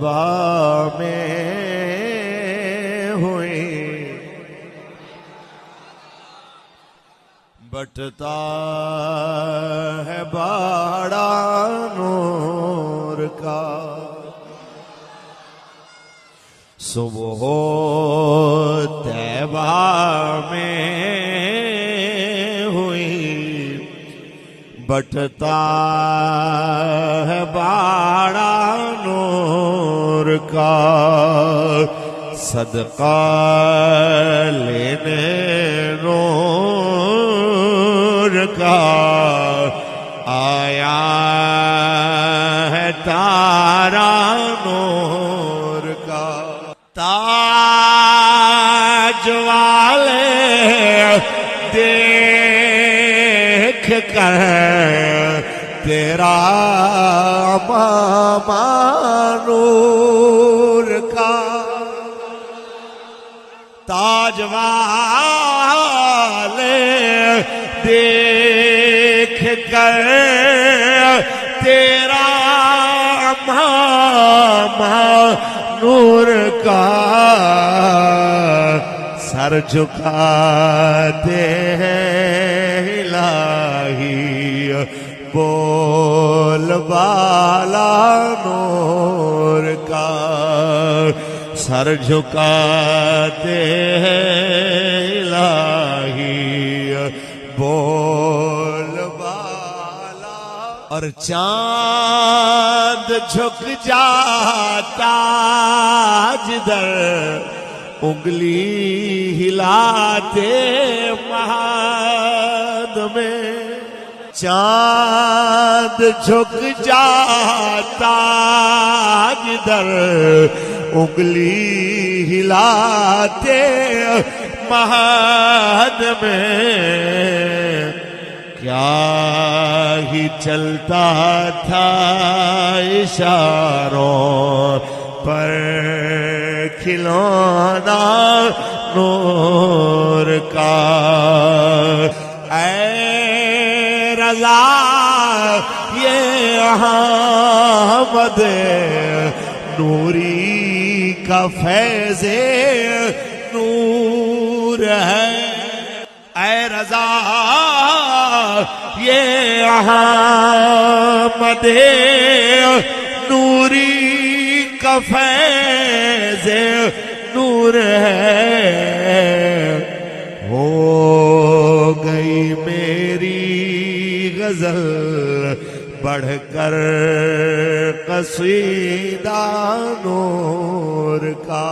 طیبہ میں ہوئی بٹتا ہے باڑا نور کا صبح طیبہ میں ہوئی بٹتا ہے باڑا نور کا صدقہ لینے نور کا آیا ہے تارا نور کا تاج والے دیکھ کر تیرا امامہ نور کا تاج والے دیکھ کر تیرا امامہ نور کا سر جھکاتے ہیں الہی بول بالا نور کا سر جھکاتے ہیں الہی بول بالا اور چاند جھک جاتا جدھر انگلی ہلاتے مہد میں چاند جھک جاتا جدھر انگلی ہلاتے مہد میں کیا ہی چلتا تھا اشاروں پر کھلونا نور کا اے رضا یہ احمد نوری کا فیض نور ہے اے رضا یہ احمد نوری کا فیض نور ہے ہو گئی میری غزل بڑھ کر قصیدہ نور کا